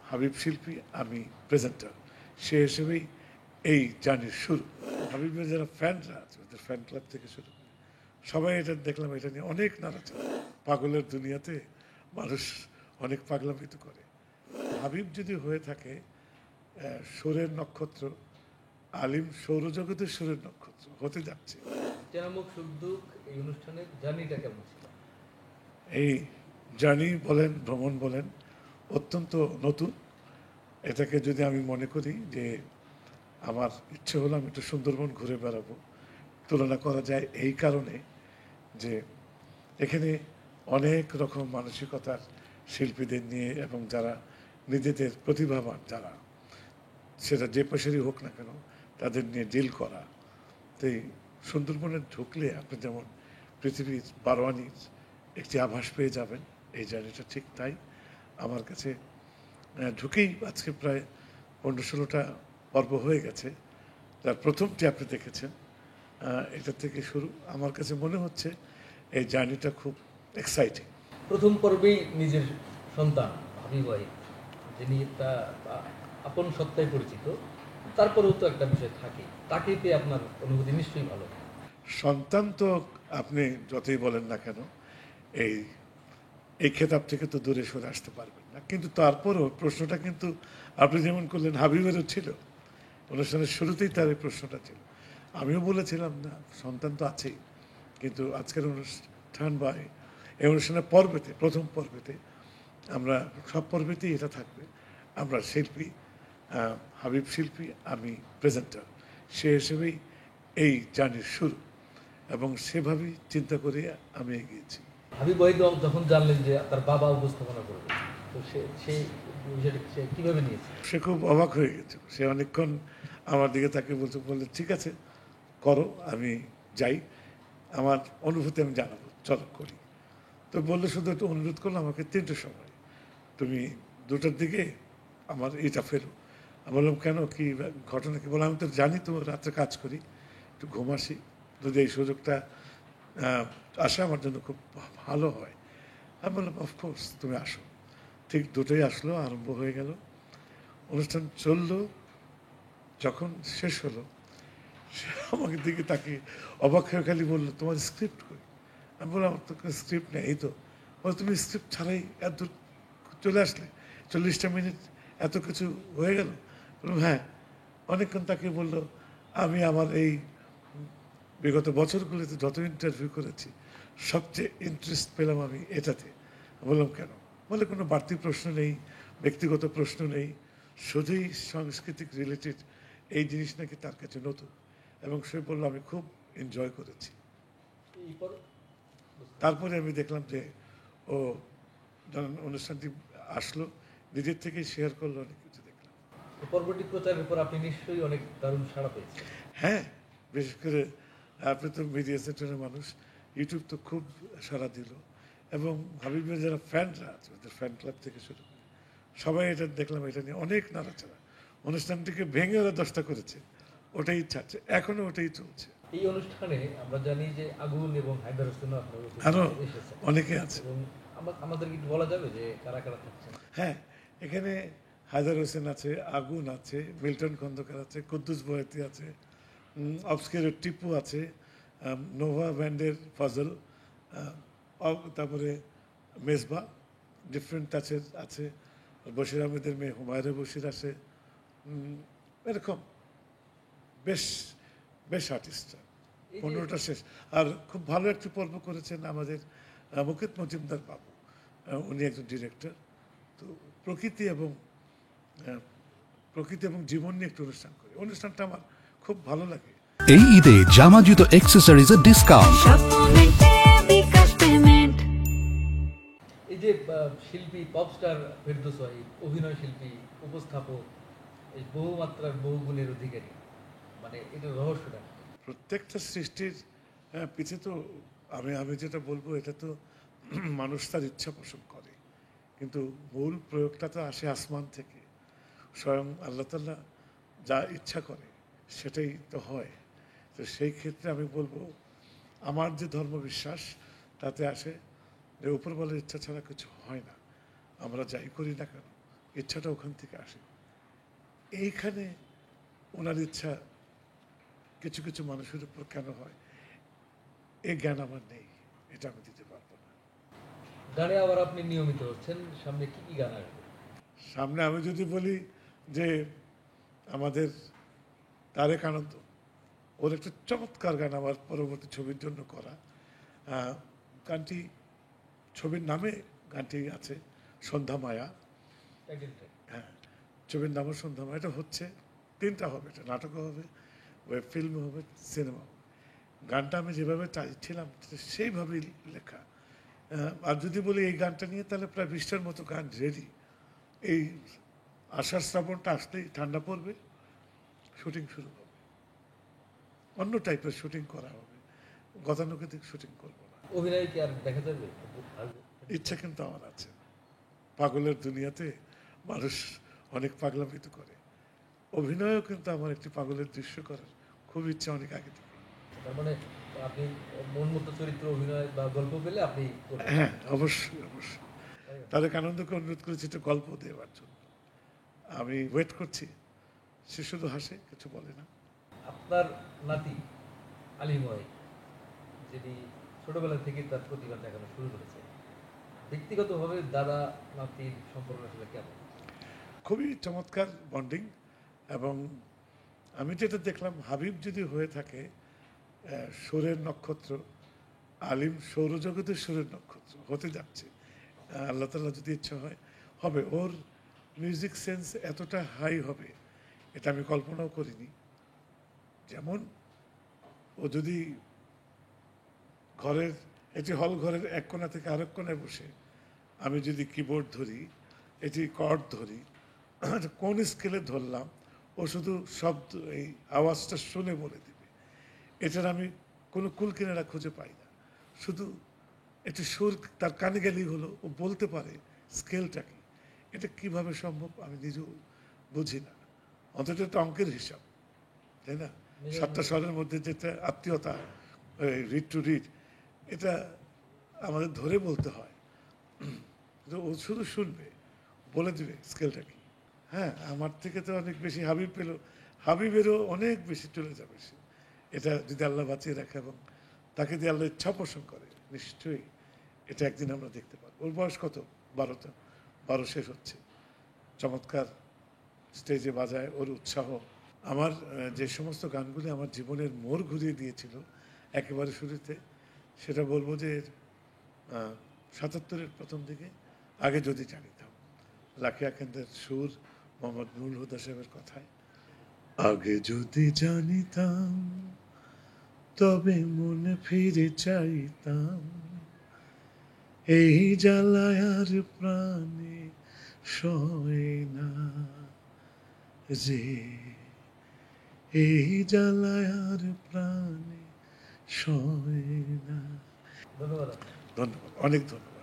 হাবিব শিল্পী, আমি প্রেজেন্টার, সে হিসেবেই এই জার্নির শুরু। হাবিবের যারা ফ্যানরা আছে, ওদের ফ্যান ক্লাব থেকে শুরু করে সবাই এটা দেখলাম, এটা নিয়ে অনেক নাড়াচাড়া। পাগলের দুনিয়াতে মানুষ অনেক পাগলামিত করে। হাবিব যদি হয়ে থাকে সুরের নক্ষত্র, আলিম সৌরজগতের সুরের নক্ষত্র হতে যাচ্ছে। চেনামুখ সুখ-দুঃখ এই অনুষ্ঠানের জার্নিটা কেমন ছিল? এই জার্নি বলেন, ভ্রমণ বলেন, অত্যন্ত নতুন। এটাকে যদি আমি মনে করি যে আমার ইচ্ছে হলো আমি একটু সুন্দরবন ঘুরে বেড়াবো, তুলনা করা যায় এই কারণে যে এখানে অনেক রকম মানসিকতার শিল্পীদের নিয়ে এবং যারা নিজেদের প্রতিভাবান, যারা সেটা যে পেশারই হোক না কেন, তাদের নিয়ে ডিল করা। তো এই সুন্দরবনে ঢুকলে আপনি যেমন পৃথিবীর বারোয়ানির একটি আভাস পেয়ে যাবেন, এই জার্নিটা ঠিক তাই। আমার কাছে ঢুকেই আজকে প্রায় 15-16টা পর্ব হয়ে গেছে। তার প্রথমটি আপনি দেখেছেন, এটা থেকে শুরু। আমার কাছে মনে হচ্ছে এই জার্নিটা খুব এক্সাইটিং। প্রথম পর্বেই নিজের সন্তান হাবিব ওয়াহিদ, যিনি তা আপন সত্তায় পরিচিত, তারপরেও তো একটা বিষয় থাকে, তাকে পেয়ে আপনার অনুভূতি নিশ্চয়ই ভালো। সন্তান তো আপনি যতই বলেন না কেন এই এই খেতাব থেকে তো দূরে সরে আসতে পারবেন না, কিন্তু তারপরও প্রশ্নটা কিন্তু আপনি যেমন করলেন হাবিবেরও ছিল, অনুষ্ঠানের শুরুতেই তার এই প্রশ্নটা ছিল। আমিও বলেছিলাম না, সন্তান তো আছেই, কিন্তু আজকের অনুষ্ঠান বা এই অনুষ্ঠানের পর্বেতে, প্রথম পর্বেতে আমরা সব পর্বেতেই এটা থাকবে, আমরা শিল্পী, হাবিব শিল্পী, আমি প্রেজেন্টার, সে হিসেবেই এই জার্নির শুরু, এবং সেভাবেই চিন্তা করে আমি এগিয়েছি। হাবিব ওয়াহিদ যখন জানলেন যে তার বাবা উপস্থাপনা করবে, তো সেই বিষয়টা সে কীভাবে নিয়েছে? সে খুব অবাক হয়ে গেছে। সে অনেকক্ষণ আমার দিকে তাকে বললে ঠিক আছে করো, আমি যাই, আমার অনুভূতি আমি জানাবো, চলো করি। তো বললে শুধু একটু অনুরোধ করলো আমাকে 3টের সময় তুমি 2টার দিকে আমার এটা ফেরো। আমি বললাম কেন, কি ঘটনা কি? বললাম আমি তো জানি তো রাত্রে কাজ করি, একটু ঘুম আসি, যদি এই সুযোগটা আসে আমার জন্য খুব ভালো হয়। আমি বললাম অফকোর্স তুমি আসো। ঠিক 2টাই আসলো, আরম্ভ হয়ে গেল, অনুষ্ঠান চললো। যখন শেষ হলো সে আমাকে দিকে তাকে অবাক হয়ে খালি বললো তোমার স্ক্রিপ্ট কই? আমি বললাম আমার তো কোনো স্ক্রিপ্ট নেই। এই তো বলে তুমি স্ক্রিপ্ট ছাড়াই এত দূর চলে আসলে, 40টা মিনিট এত কিছু হয়ে গেল? বললাম হ্যাঁ। অনেকক্ষণ তাকে বললো আমি আমার এই বিগত বছরগুলিতে যত ইন্টারভিউ করেছি সবচেয়ে ইন্টারেস্ট পেলাম আমি এটাতে। বললাম কেন? বলে কোনো বাড়তি প্রশ্ন নেই, ব্যক্তিগত প্রশ্ন নেই, শুধুই সাংস্কৃতিক রিলেটেড এই জিনিস নাকি তার কাছে নতুন, এবং সে বললো আমি খুব এনজয় করেছি। তারপরে আমি দেখলাম যে ও যখন অনুষ্ঠানটি আসলো নিজের থেকেই শেয়ার করলো, অনেক কিছু দেখলাম। পর্বটি প্রচারের পর আপনি নিশ্চয়ই অনেক দারুণ সাড়া পেয়েছেন। হ্যাঁ, বিশেষ করে আপনি তো মিডিয়া সেক্টরের মানুষ, ইউটিউব তো খুব সাড়া দিল, এবং হাবিবের যারা ফ্যানরা আছে, ওদের ফ্যান ক্লাব থেকে শুরু করে সবাই এটা দেখলাম, এটা নিয়ে অনেক নাড়াচাড়া। অনুষ্ঠানটিকে ভেঙে ওরা 10টা করেছে, ওটাই ছাড়ছে, এখনো ওটাই চলছে। এই অনুষ্ঠানে আমরা জানি যে আগুন এবং হায়দার হোসেন আরো অনেকে আছে, এবং আমাদের কি বলা যাবে যে কারা কারা থাকছেন? হ্যাঁ, এখানে হায়দার হোসেন আছে, আগুন আছে, মিল্টন খন্দকার আছে, কুদ্দুস বয়াতি আছে, অবস্কেরের টিপু আছে, নোভা ব্যান্ডের ফজল, তারপরে মেজবা, ডিফারেন্ট টাচের আছে, বশির আহমেদের মেয়ে হুমায়রা বশির আছে, এরকম বেশ বেশ আর্টিস্টরা। 15টা শেষ। আর খুব ভালো একটি পর্ব করেছেন আমাদের মুকিত মজুমদার বাবু, উনি একজন ডিরেক্টর। তো প্রকৃতি এবং জীবন নিয়ে একটু অনুষ্ঠান করি, অনুষ্ঠানটা আমার খুব ভালো লাগে। এই ঈদে জামা জুতো অ্যাক্সেসরিজের ডিসকাউন্ট। এই যে শিল্পী পপস্টার ফেরদৌস ওয়াহিদ, অভিনয় শিল্পী, উপস্থাপক, এই বহুমাত্রার বহুগুণের অধিকারী, মানে এটার রহস্যটা? প্রত্যেকটা সৃষ্টির পিছে তো আমি যেটা বলবো, এটা তো মানুষ তার ইচ্ছা পোষণ করে, কিন্তু মূল প্রয়োগটা তো আসে আসমান থেকে। স্বয়ং আল্লাহ তাআলা যা ইচ্ছা করে সেটাই তো হয়। তো সেই ক্ষেত্রে আমি বলবো আমার যে ধর্মবিশ্বাস তাতে আসে যে উপরওয়ালার ইচ্ছা ছাড়া কিছু হয় না। আমরা যাই করি না কেন ইচ্ছাটা ওখান থেকে আসে। এইখানে ওনার ইচ্ছা কিছু কিছু মানুষের উপর কেন হয়, এই জ্ঞান আমার নেই, এটা আমি দিতে পারবো না। গানে আবার আপনি নিয়মিত হচ্ছেন, সামনে কি কি গান আসবে? সামনে আমি যদি বলি যে আমাদের তারেক আনন্দ, ওর একটা চমৎকার গান আমার পরবর্তী ছবির জন্য করা। গানটি, ছবির নামে গানটি আছে সন্ধ্যা মায়া। Title track. হ্যাঁ, ছবির নামও সন্ধ্যা মায়া। এটা হচ্ছে, তিনটা হবে, এটা নাটকও হবে, ওয়েব ফিল্ম হবে, সিনেমা হবে। গানটা আমি যেভাবে চাইছিলাম সেইভাবেই লেখা। আর যদি বলি এই গানটা নিয়ে, তাহলে প্রায় 20টার মতো গান রেডি। এই আষাঢ় শ্রাবণটা আসলেই ঠান্ডা পড়বে, শুটিং শুরু হবে, অন্য টাইপের শুটিং করা হবে, গতানুগতিক শুটিং করবো না। অভিনয় কি আর দেখা যাবে? আসবে? ইচ্ছা কিন্তু আমার আছে। পাগলের দুনিয়াতে মানুষ অনেক পাগলামিত করে, অভিনয়ও কিন্তু আমার একটি পাগলের দৃশ্য করার খুব ইচ্ছা অনেক আগে থেকে। তার মানে আপনি মন মতো চরিত্র অভিনয় বা গল্প পেলে আপনি করবেন। হ্যাঁ, অবশ্যই অবশ্যই। তারেক আনন্দকে অনুরোধ করেছি একটা গল্প দেওয়ার জন্য। আমি ওয়েট করছি। সে শুধু হাসে, কিছু বলে না। আপনার নাতি আলিময়, যিনি ছোটবেলা থেকে তার প্রতিভা দেখানো শুরু করেছে, ব্যক্তিগতভাবে দাদা নাতির সম্পর্ক আসলে কেমন? খুবই চমৎকার বন্ডিং। এবং আমি যেটা দেখলাম, হাবিব যদি হয়ে থাকে সুরের নক্ষত্র, আলিম সৌরজগতের সুরের নক্ষত্র হতে যাচ্ছে। আল্লাহ তাআলা যদি ইচ্ছা হয় হবে। ওর মিউজিক সেন্স এতটা হাই হবে, এটা আমি কল্পনাও করিনি। যেমন ও যদি ঘরের, এটি হল ঘরের এক কোণা থেকে আরেক কোণায় বসে আমি যদি কিবোর্ড ধরি, এটি কর্ড ধরি, কোন স্কেলে ধরলাম, ও শুধু শব্দ, এই আওয়াজটা শুনে বলে দিবে। এটার আমি কোনো কুল কিনারা খুঁজে পাই না। শুধু একটি সুর তার কানে গেলেই হলো, ও বলতে পারে স্কেলটা কি। এটা কিভাবে সম্ভব আমি নিজেও বুঝি না। অন্তত একটা অঙ্কের হিসাব, তাই না? 7টা স্বরের মধ্যে যেটা আত্মীয়তা, রিড টু রিড, এটা আমাদের ধরে বলতে হয়। কিন্তু ও শুধু শুনবে, বলে দিবে স্কেলটা কি। হ্যাঁ, আমার থেকে তো অনেক বেশি হাবিব পেল, হাবিবেরও অনেক বেশি চলে যাবে সে। এটা যদি আল্লাহ বাঁচিয়ে রাখে এবং তাকে দিয়ে আল্লাহ ইচ্ছা পোষণ করে, নিশ্চয়ই এটা একদিন আমরা দেখতে পাবো। ওর বয়স কত? 12 শেষ হচ্ছে। চমৎকার স্টেজে বাজায়, ওর উৎসাহ। আমার যে সমস্ত গানগুলি আমার জীবনের মোড় ঘুরিয়ে দিয়েছিল একেবারে শুরুতে, সেটা বলবো যে 77-এর প্রথম দিকে, আগে যদি জানিতাম, লাখিয়া কেন্দ্রের সুর, মোহাম্মদ নুরুল হুদা সাহেবের কথায়। আগে যদি জানিতাম, তবে মনে ফিরে চাইতাম, এই জ্বালায় আর প্রাণে সয় না যে, এই জ্বালায় আর প্রাণে সয় না। ধন্যবাদ আপনাকে। ধন্যবাদ, অনেক ধন্যবাদ।